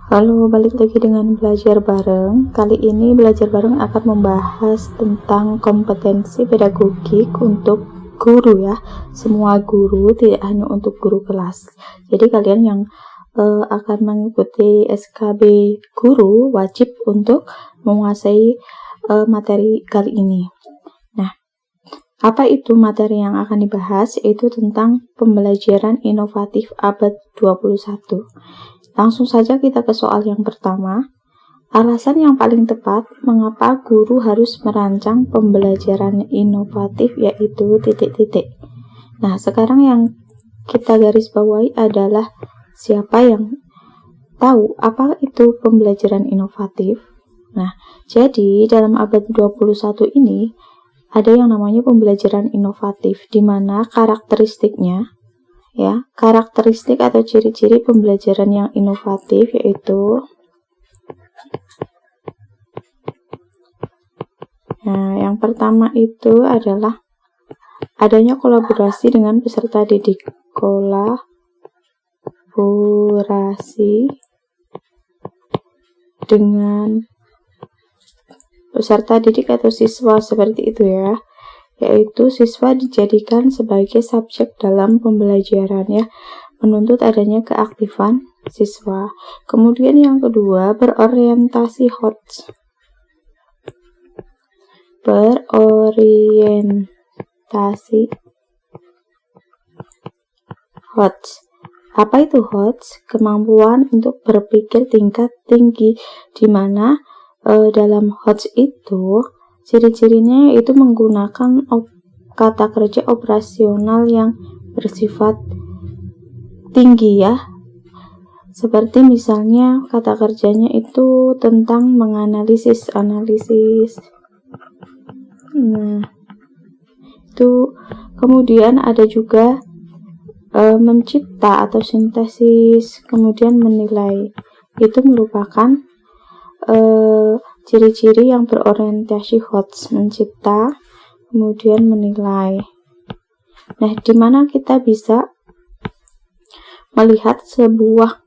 Halo, balik lagi dengan belajar bareng. Kali ini belajar bareng akan membahas tentang kompetensi pedagogik untuk guru ya. Semua guru, tidak hanya untuk guru kelas. Jadi kalian yang akan mengikuti SKB guru wajib untuk menguasai materi kali ini. Nah, apa itu materi yang akan dibahas? Yaitu tentang pembelajaran inovatif abad 21. Langsung saja kita ke soal yang pertama. Alasan yang paling tepat mengapa guru harus merancang pembelajaran inovatif yaitu titik-titik. Nah, sekarang yang kita garis bawahi adalah siapa yang tahu apa itu pembelajaran inovatif. Nah, jadi dalam abad 21 ini ada yang namanya pembelajaran inovatif di mana karakteristiknya karakteristik atau ciri-ciri pembelajaran yang inovatif yaitu yang pertama itu adalah adanya kolaborasi dengan peserta didik. Kolaborasi dengan peserta didik atau siswa seperti itu ya. Yaitu siswa dijadikan sebagai subjek dalam pembelajaran ya, menuntut adanya keaktifan siswa. Kemudian yang kedua, berorientasi HOTS. Apa itu HOTS? Kemampuan untuk berpikir tingkat tinggi, di mana dalam HOTS itu ciri-cirinya yaitu menggunakan kata kerja operasional yang bersifat tinggi ya. Seperti misalnya kata kerjanya itu tentang menganalisis, itu kemudian ada juga mencipta atau sintesis, kemudian menilai. Itu merupakan ciri-ciri yang berorientasi HOTS, mencipta, kemudian menilai. Nah, di mana kita bisa melihat sebuah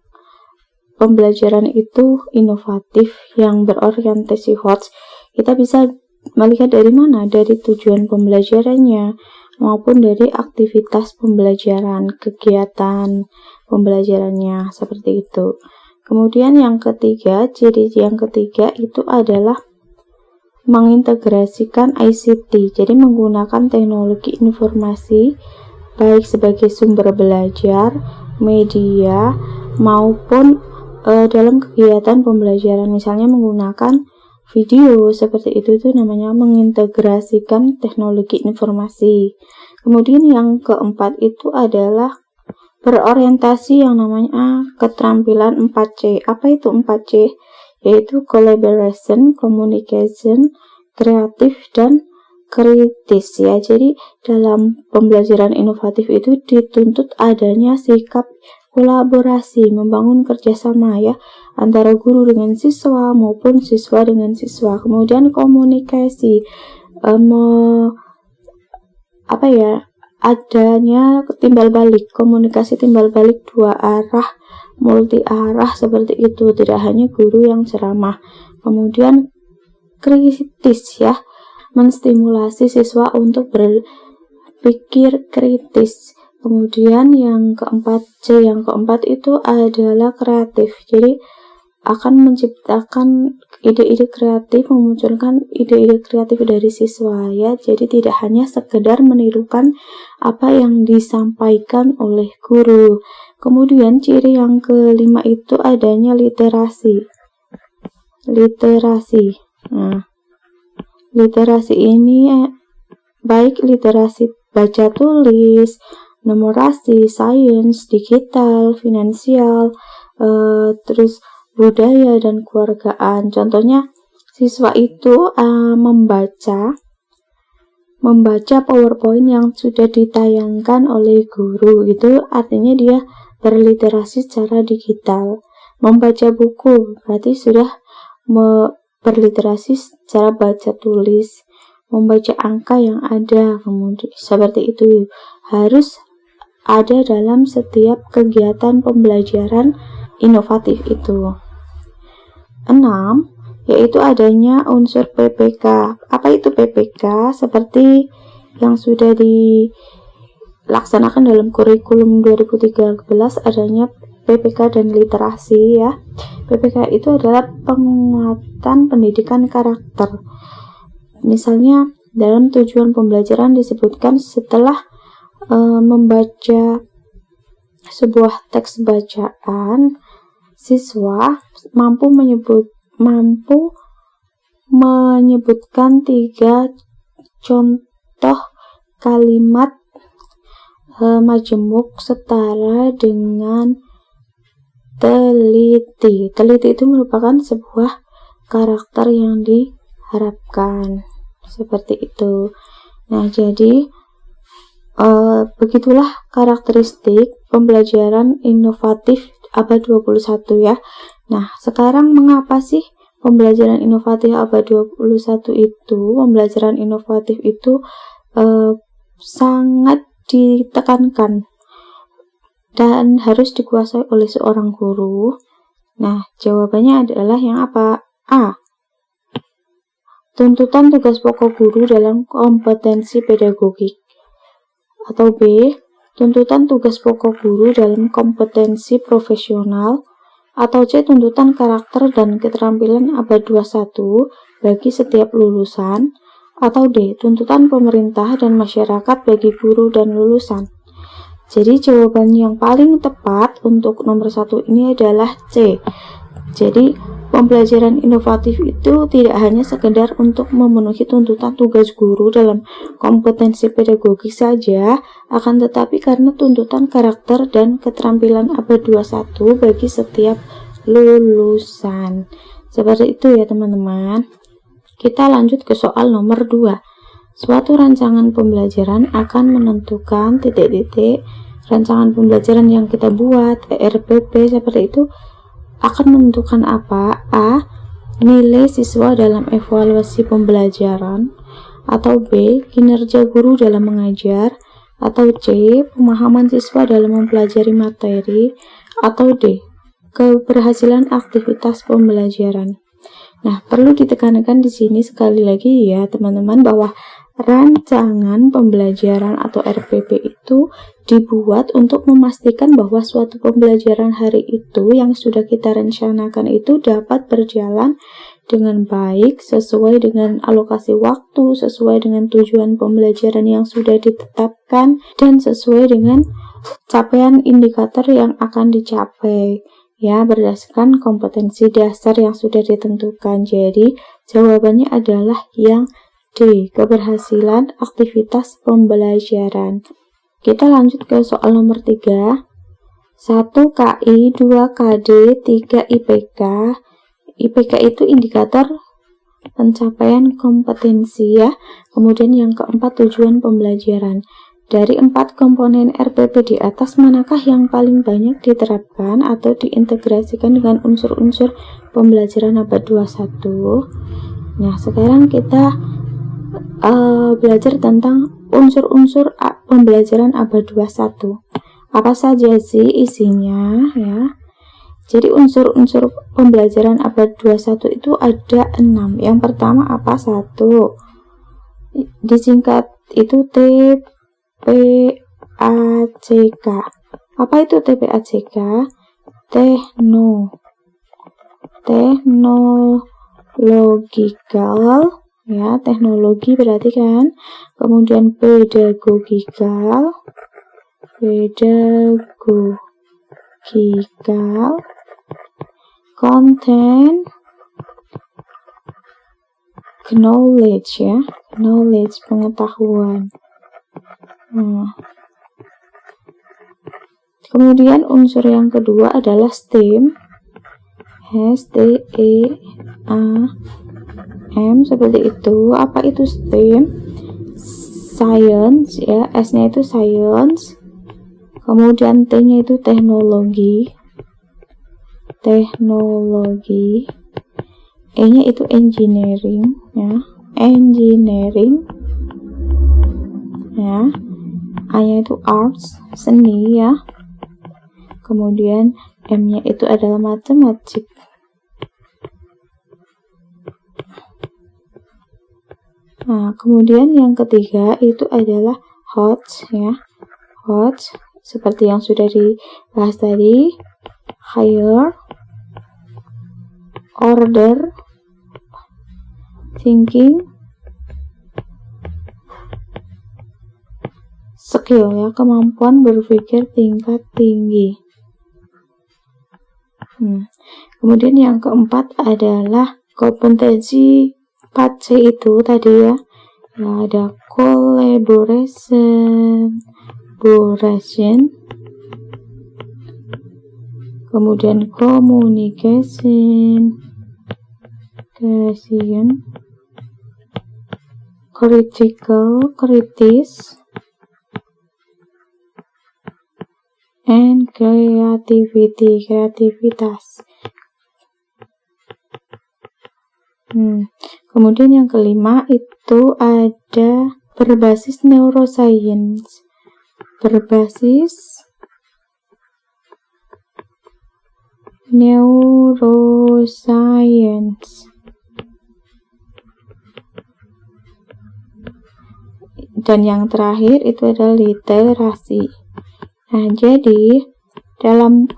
pembelajaran itu inovatif yang berorientasi HOTS? Kita bisa melihat dari mana? Dari tujuan pembelajarannya, maupun dari aktivitas pembelajaran, kegiatan pembelajarannya, seperti itu. Kemudian yang ketiga, ciri yang ketiga itu adalah mengintegrasikan ICT, jadi menggunakan teknologi informasi baik sebagai sumber belajar, media, maupun dalam kegiatan pembelajaran, misalnya menggunakan video, seperti itu namanya mengintegrasikan teknologi informasi. Kemudian yang keempat itu adalah berorientasi yang namanya keterampilan 4C. Apa itu 4C? Yaitu collaboration, communication, kreatif, dan kritis ya. Jadi dalam pembelajaran inovatif itu dituntut adanya sikap kolaborasi, membangun kerjasama ya, antara guru dengan siswa maupun siswa dengan siswa. Kemudian komunikasi, adanya timbal balik, komunikasi timbal balik dua arah, multi arah, seperti itu, tidak hanya guru yang ceramah. Kemudian kritis ya, menstimulasi siswa untuk berpikir kritis. Kemudian yang keempat itu adalah kreatif, jadi akan menciptakan ide-ide kreatif, memunculkan ide-ide kreatif dari siswa ya. Jadi tidak hanya sekedar menirukan apa yang disampaikan oleh guru. Kemudian ciri yang kelima itu adanya literasi. Nah, literasi ini baik literasi baca tulis, numerasi, sains, digital, finansial, terus budaya dan keluargaan. Contohnya siswa itu membaca PowerPoint yang sudah ditayangkan oleh guru, itu artinya dia berliterasi secara digital. Membaca buku berarti sudah berliterasi secara baca tulis. Membaca angka yang ada, kemudian seperti itu harus ada dalam setiap kegiatan pembelajaran inovatif itu. yaitu adanya unsur PPK. Apa itu PPK? Seperti yang sudah dilaksanakan dalam kurikulum 2013, adanya PPK dan literasi ya. PPK itu adalah penguatan pendidikan karakter. Misalnya dalam tujuan pembelajaran disebutkan setelah membaca sebuah teks bacaan, siswa mampu menyebutkan 3 contoh kalimat majemuk setara dengan teliti. Teliti itu merupakan sebuah karakter yang diharapkan. Seperti itu. Nah, jadi begitulah karakteristik pembelajaran inovatif abad 21 ya. Nah, sekarang mengapa sih pembelajaran inovatif abad 21 itu, pembelajaran inovatif itu sangat ditekankan dan harus dikuasai oleh seorang guru? Nah, jawabannya adalah yang apa? A. Tuntutan tugas pokok guru dalam kompetensi pedagogik. Atau B. Tuntutan tugas pokok guru dalam kompetensi profesional. Atau C. Tuntutan karakter dan keterampilan abad 21 bagi setiap lulusan. Atau D. Tuntutan pemerintah dan masyarakat bagi guru dan lulusan. Jadi jawaban yang paling tepat untuk nomor 1 ini adalah C. Jadi pembelajaran inovatif itu tidak hanya sekedar untuk memenuhi tuntutan tugas guru dalam kompetensi pedagogik saja, akan tetapi karena tuntutan karakter dan keterampilan abad 21 bagi setiap lulusan. Seperti itu ya teman-teman. Kita lanjut ke soal nomor 2. Suatu rancangan pembelajaran akan menentukan titik-titik rancangan pembelajaran yang kita buat, RPP seperti itu akan menentukan apa? A. Nilai siswa dalam evaluasi pembelajaran. Atau B. Kinerja guru dalam mengajar. Atau C. Pemahaman siswa dalam mempelajari materi. Atau D. Keberhasilan aktivitas pembelajaran. Nah, perlu ditekankan di sini sekali lagi ya teman-teman bahwa rancangan pembelajaran atau RPP itu dibuat untuk memastikan bahwa suatu pembelajaran hari itu yang sudah kita rencanakan itu dapat berjalan dengan baik, sesuai dengan alokasi waktu, sesuai dengan tujuan pembelajaran yang sudah ditetapkan, dan sesuai dengan capaian indikator yang akan dicapai ya, berdasarkan kompetensi dasar yang sudah ditentukan. Jadi jawabannya adalah yang D. Keberhasilan aktivitas pembelajaran. Kita lanjut ke soal nomor 3. 1 KI, 2 KD, 3 IPK. IPK itu indikator pencapaian kompetensi ya. Kemudian yang keempat tujuan pembelajaran. Dari 4 komponen RPP di atas, manakah yang paling banyak diterapkan atau diintegrasikan dengan unsur-unsur pembelajaran abad 21? Nah, sekarang kita belajar tentang unsur-unsur pembelajaran abad 21. Apa saja sih isinya ya? Jadi unsur-unsur pembelajaran abad 21 itu ada 6. Yang pertama apa? 1. Disingkat itu TPACK. Apa itu TPACK? Teknological ya, teknologi berarti kan. Kemudian pedagogical, content, knowledge ya, knowledge pengetahuan. Kemudian unsur yang kedua adalah STEM, STEAM seperti itu. Apa itu STEM? Science ya, S-nya itu science. Kemudian T-nya itu teknologi. E-nya itu engineering ya, engineering ya. A-nya itu arts, seni ya. Kemudian M-nya itu adalah matematik Nah, kemudian yang ketiga itu adalah HOTS ya. HOTS seperti yang sudah dibahas tadi, higher, order, thinking, skill ya, kemampuan berpikir tingkat tinggi. Kemudian yang keempat adalah kompetensi 4C itu tadi ya. Ada collaboration, kemudian communication, kritis, and kreativitas. Kemudian yang kelima itu ada berbasis neuroscience. Dan yang terakhir itu adalah literasi. Nah, jadi dalam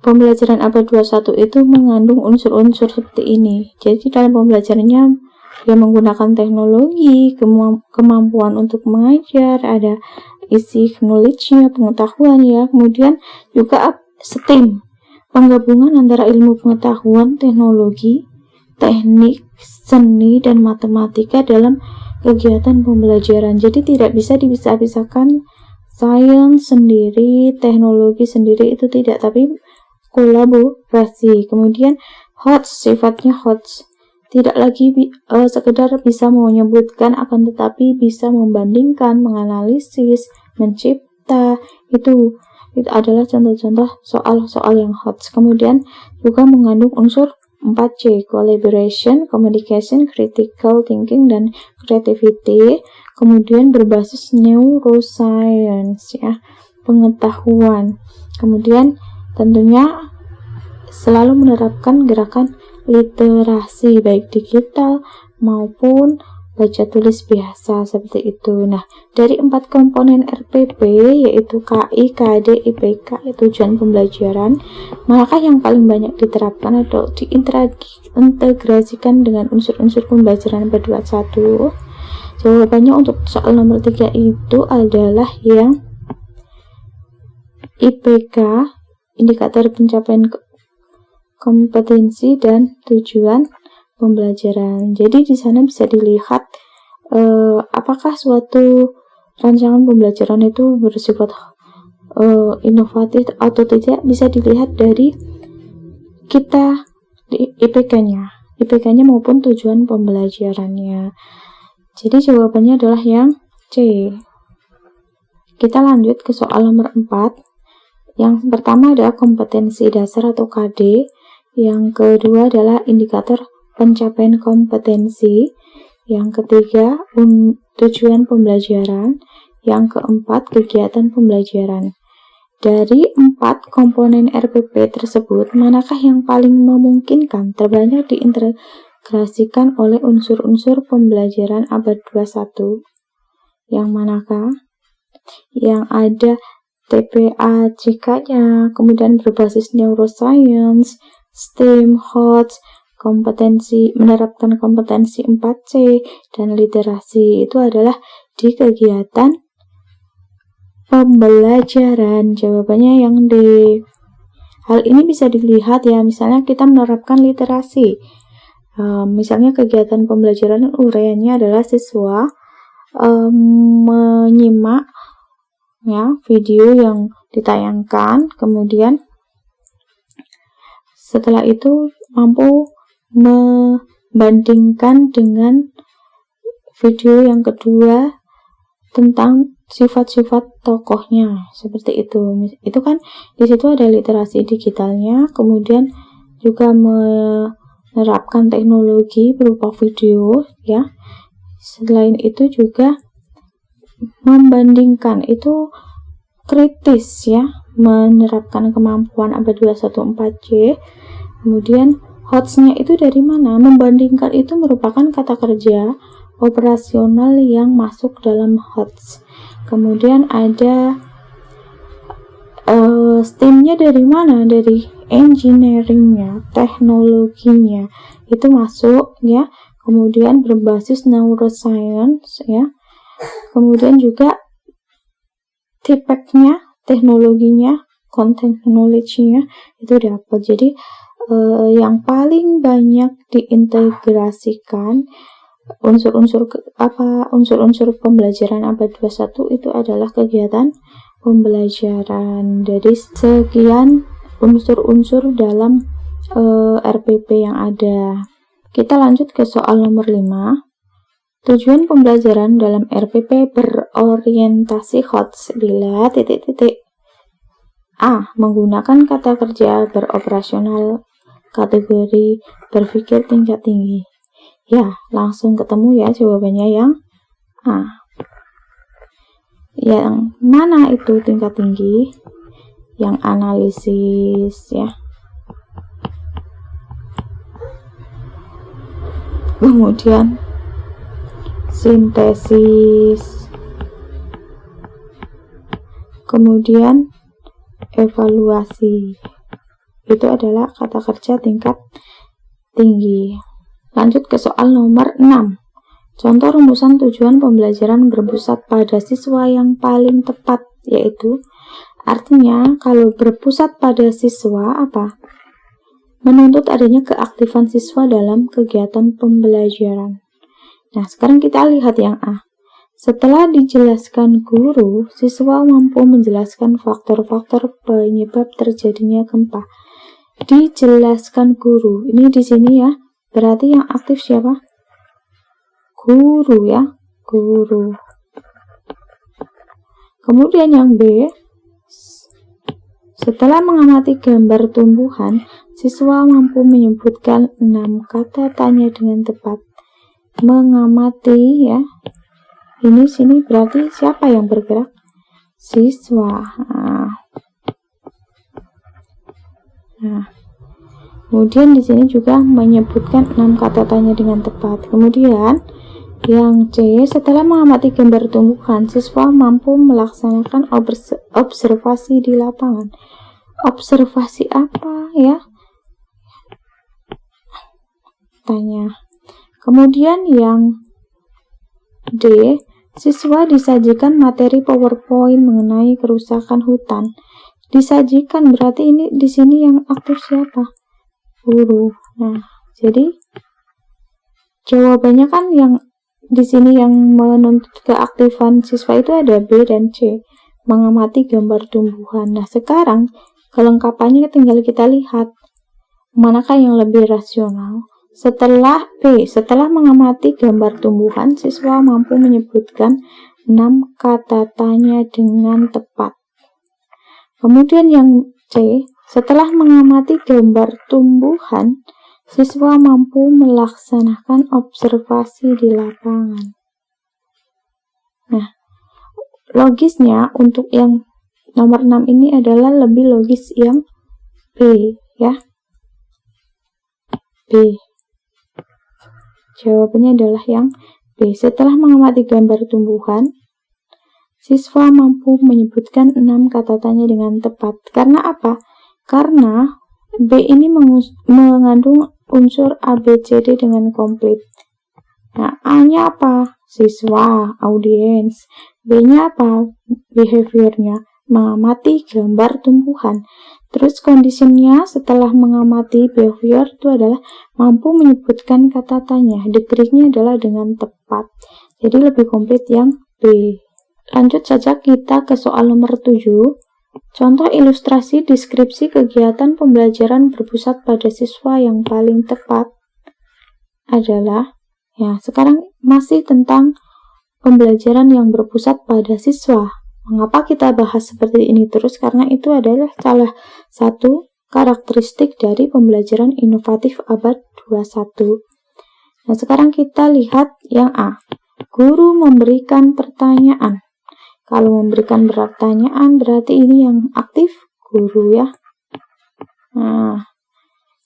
pembelajaran abad 21 itu mengandung unsur-unsur seperti ini. Jadi dalam pembelajarannya dia menggunakan teknologi, kemampuan untuk mengajar, ada isi knowledge-nya, pengetahuan ya. Kemudian juga STEM, penggabungan antara ilmu pengetahuan, teknologi, teknik, seni, dan matematika dalam kegiatan pembelajaran. Jadi tidak bisa dipisah-pisahkan sains sendiri, teknologi sendiri, itu tidak, tapi kolaborasi. Kemudian HOTS, sifatnya HOTS, tidak lagi sekedar bisa menyebutkan, akan tetapi bisa membandingkan, menganalisis, mencipta. Itu adalah contoh-contoh soal-soal yang HOTS. Kemudian juga mengandung unsur 4C, collaboration, communication, critical thinking, dan creativity. Kemudian berbasis neuroscience ya, pengetahuan. Kemudian tentunya selalu menerapkan gerakan literasi baik digital maupun baca tulis biasa seperti itu. Nah, dari 4 komponen RPP yaitu KI, KD, IPK, tujuan pembelajaran, maka yang paling banyak diterapkan atau diintegrasikan dengan unsur-unsur pembelajaran abad 21? Jawabannya untuk soal nomor 3 itu adalah yang IPK, indikator pencapaian kompetensi dan tujuan pembelajaran. Jadi di sana bisa dilihat apakah suatu rancangan pembelajaran itu bersifat inovatif atau tidak, bisa dilihat dari kita di IPK-nya maupun tujuan pembelajarannya. Jadi jawabannya adalah yang C. Kita lanjut ke soal nomor 4. Yang pertama adalah kompetensi dasar atau KD. Yang kedua adalah indikator pencapaian kompetensi. Yang ketiga, tujuan pembelajaran. Yang keempat, kegiatan pembelajaran. Dari 4 komponen RPP tersebut, manakah yang paling memungkinkan terbanyak diintegrasikan oleh unsur-unsur pembelajaran abad 21? Yang manakah? Yang ada TPA-CK-nya, kemudian berbasis neuroscience, STEM, HOTS, kompetensi, menerapkan kompetensi 4C, dan literasi. Itu adalah di kegiatan pembelajaran. Jawabannya yang D. Hal ini bisa dilihat ya, misalnya kita menerapkan literasi. Misalnya kegiatan pembelajaran uraiannya adalah siswa menyimak ya video yang ditayangkan, kemudian setelah itu mampu membandingkan dengan video yang kedua tentang sifat-sifat tokohnya, seperti itu. Itu kan di situ ada literasi digitalnya, kemudian juga menerapkan teknologi berupa video ya. Selain itu juga membandingkan, itu kritis ya, menerapkan kemampuan abad 21 4C. Kemudian HOTS-nya itu dari mana? Membandingkan itu merupakan kata kerja operasional yang masuk dalam HOTS. Kemudian ada STEM-nya dari mana? Dari engineering-nya, teknologinya itu masuk ya. Kemudian berbasis neuroscience ya. Kemudian juga TPEC-nya, teknologinya, content knowledge-nya itu dapat. Jadi yang paling banyak diintegrasikan unsur-unsur pembelajaran abad 21 itu adalah kegiatan pembelajaran. Dari sekian unsur-unsur dalam RPP yang ada. Kita lanjut ke soal nomor 5. Tujuan pembelajaran dalam RPP berorientasi HOTS bila A. Menggunakan kata kerja beroperasional kategori berpikir tingkat tinggi. Ya, langsung ketemu ya jawabannya yang A. Yang mana itu tingkat tinggi? Yang analisis ya. Kemudian sintesis. Kemudian evaluasi. Itu adalah kata kerja tingkat tinggi. Lanjut ke soal nomor 6. Contoh rumusan tujuan pembelajaran berpusat pada siswa yang paling tepat, yaitu artinya kalau berpusat pada siswa apa? Menuntut adanya keaktifan siswa dalam kegiatan pembelajaran. Nah, sekarang kita lihat yang A. Setelah dijelaskan guru, siswa mampu menjelaskan faktor-faktor penyebab terjadinya gempa. Dijelaskan guru. Ini di sini ya. Berarti yang aktif siapa? Guru ya, guru. Kemudian yang B, setelah mengamati gambar tumbuhan, siswa mampu menyebutkan 6 kata tanya dengan tepat. Mengamati ya. Ini sini berarti siapa yang bergerak? Siswa. Nah. Kemudian di sini juga menyebutkan 6 kata tanya dengan tepat. Kemudian yang C, setelah mengamati gambar tumbuhan, siswa mampu melaksanakan observasi di lapangan. Observasi apa ya? Tanya. Kemudian yang D, siswa disajikan materi PowerPoint mengenai kerusakan hutan. Disajikan berarti ini di sini yang aktif siapa? Guru. Nah, jadi jawabannya kan yang di sini yang menuntut keaktifan siswa itu ada B dan C, mengamati gambar tumbuhan. Nah, sekarang kelengkapannya tinggal kita lihat manakah yang lebih rasional. Setelah B, setelah mengamati gambar tumbuhan, siswa mampu menyebutkan 6 kata tanya dengan tepat. Kemudian yang C, setelah mengamati gambar tumbuhan, siswa mampu melaksanakan observasi di lapangan. Nah, logisnya untuk yang nomor 6 ini adalah lebih logis yang B ya. B. Jawabannya adalah yang B. Setelah mengamati gambar tumbuhan, siswa mampu menyebutkan 6 kata tanya dengan tepat. Karena apa? Karena B ini mengandung unsur A, B, C, D dengan komplit. Nah, A-nya apa? Siswa, audiens. B-nya apa? Behaviornya, mengamati gambar tumbuhan. Terus conditionnya setelah mengamati behavior itu adalah mampu menyebutkan kata tanya. Degree-nya adalah dengan tepat. Jadi lebih komplit yang B. Lanjut saja kita ke soal nomor 7. Contoh ilustrasi deskripsi kegiatan pembelajaran berpusat pada siswa yang paling tepat adalah, ya sekarang masih tentang pembelajaran yang berpusat pada siswa. Mengapa kita bahas seperti ini terus? Karena itu adalah salah satu karakteristik dari pembelajaran inovatif abad 21. Nah, sekarang kita lihat yang A. Guru memberikan pertanyaan. Kalau memberikan pertanyaan berarti ini yang aktif guru ya. Nah,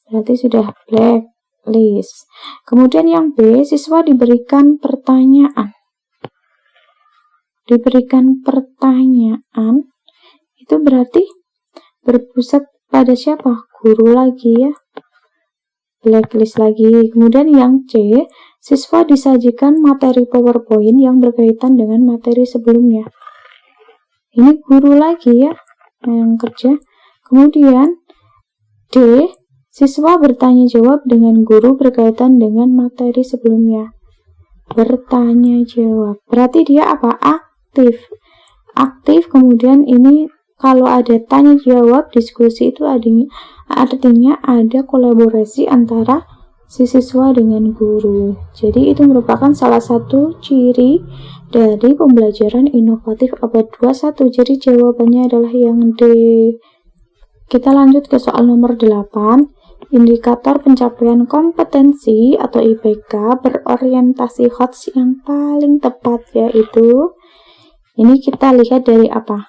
berarti sudah black. list. Kemudian yang B, siswa diberikan pertanyaan. Diberikan pertanyaan itu berarti berpusat pada siapa? Guru lagi ya. Blacklist lagi. Kemudian yang C, siswa disajikan materi PowerPoint yang berkaitan dengan materi sebelumnya. Ini guru lagi ya yang kerja. Kemudian D, siswa bertanya jawab dengan guru berkaitan dengan materi sebelumnya. Bertanya jawab. Berarti dia apa? Aktif. Aktif, kemudian ini kalau ada tanya jawab, diskusi itu artinya ada kolaborasi antara si siswa dengan guru. Jadi itu merupakan salah satu ciri dari pembelajaran inovatif abad 21. Jadi jawabannya adalah yang D. Kita lanjut ke soal nomor 8. Indikator pencapaian kompetensi atau IPK berorientasi HOTS yang paling tepat yaitu, ini kita lihat dari apa?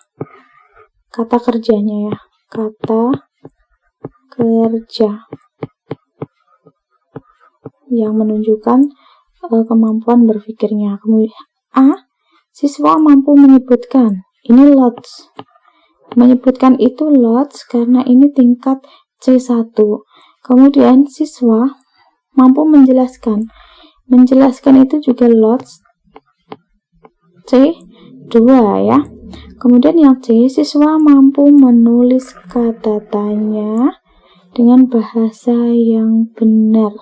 Kata kerjanya ya. Kata kerja yang menunjukkan kemampuan berpikirnya. Kemudian A, siswa mampu menyebutkan. Ini LOTS. Menyebutkan itu LOTS karena ini tingkat C1. Kemudian siswa mampu menjelaskan. Menjelaskan itu juga LOTS C2 ya. Kemudian yang C, siswa mampu menulis kata tanya dengan bahasa yang benar.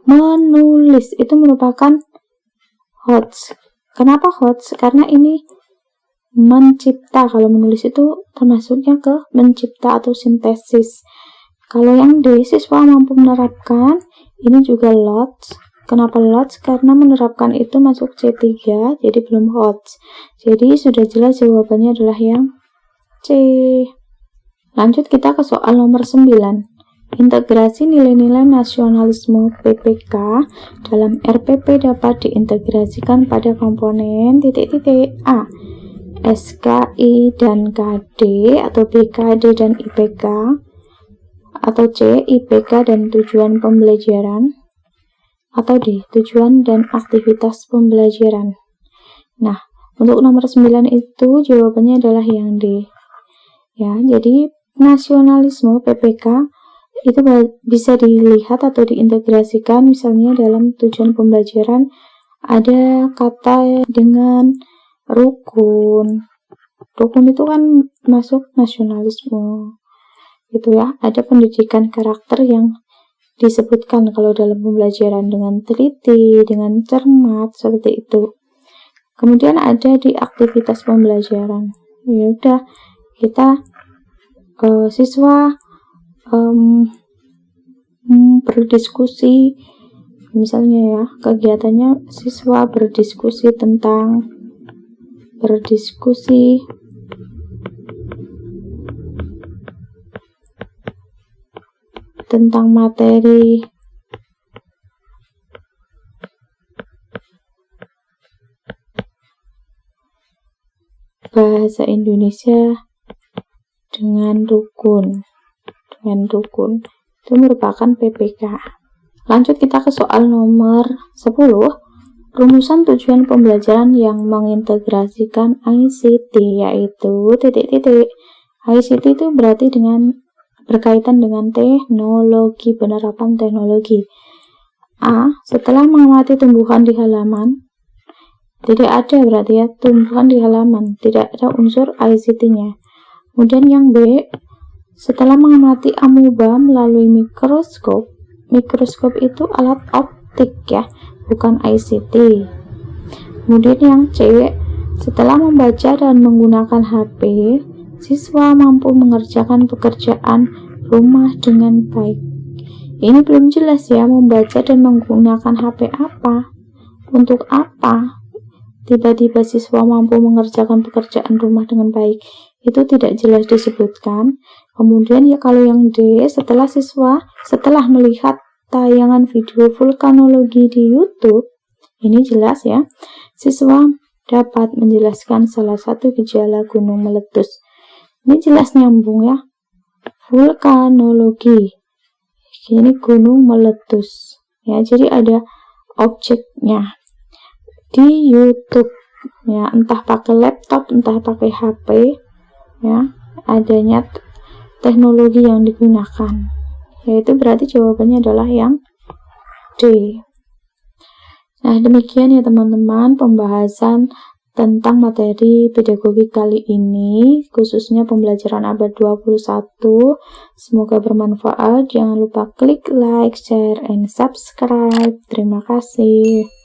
Menulis itu merupakan HOTS. Kenapa HOTS? Karena ini mencipta. Kalau menulis itu termasuknya ke mencipta atau sintesis. Kalau yang D, siswa mampu menerapkan, ini juga LOTS. Kenapa LOTS? Karena menerapkan itu masuk C3, jadi belum HOTS. Jadi sudah jelas jawabannya adalah yang C. Lanjut kita ke soal nomor 9. Integrasi nilai-nilai nasionalisme PPK dalam RPP dapat diintegrasikan pada komponen A. SKI dan KD atau BKD dan IPK, atau C. IPK dan tujuan pembelajaran, atau D. Tujuan dan aktivitas pembelajaran. Nah, untuk nomor 9 itu jawabannya adalah yang D. Ya, jadi nasionalisme PPK itu bisa dilihat atau diintegrasikan misalnya dalam tujuan pembelajaran ada kata dengan rukun. Rukun itu kan masuk nasionalisme. Gitu ya, ada pendidikan karakter yang disebutkan kalau dalam pembelajaran dengan teliti, dengan cermat, seperti itu. Kemudian ada di aktivitas pembelajaran. Ya udah, kita siswa berdiskusi, misalnya ya, kegiatannya siswa berdiskusi tentang materi bahasa Indonesia dengan rukun. Itu merupakan PPK. Lanjut kita ke soal nomor 10. Rumusan tujuan pembelajaran yang mengintegrasikan ICT yaitu ICT itu berarti berkaitan dengan teknologi, penerapan teknologi. A. Setelah mengamati tumbuhan di halaman, tidak ada berarti ya tumbuhan di halaman, tidak ada unsur ICT-nya. Kemudian yang B, setelah mengamati amuba melalui mikroskop itu alat optik ya, bukan ICT. Kemudian yang C, setelah membaca dan menggunakan HP, siswa mampu mengerjakan pekerjaan rumah dengan baik. Ini belum jelas ya, membaca dan menggunakan HP apa? Untuk apa? Tiba-tiba siswa mampu mengerjakan pekerjaan rumah dengan baik. Itu tidak jelas disebutkan. Kemudian ya kalau yang D, setelah melihat tayangan video vulkanologi di YouTube, ini jelas ya, siswa dapat menjelaskan salah satu gejala gunung meletus. Ini jelas nyambung ya, vulkanologi. Ini gunung meletus ya, jadi ada objeknya di YouTube ya, entah pakai laptop, entah pakai HP ya, adanya teknologi yang digunakan, yaitu berarti jawabannya adalah yang D. Nah, demikian ya teman-teman pembahasan tentang materi pedagogi kali ini, khususnya pembelajaran abad 21. Semoga bermanfaat. Jangan lupa klik like, share, and subscribe. Terima kasih.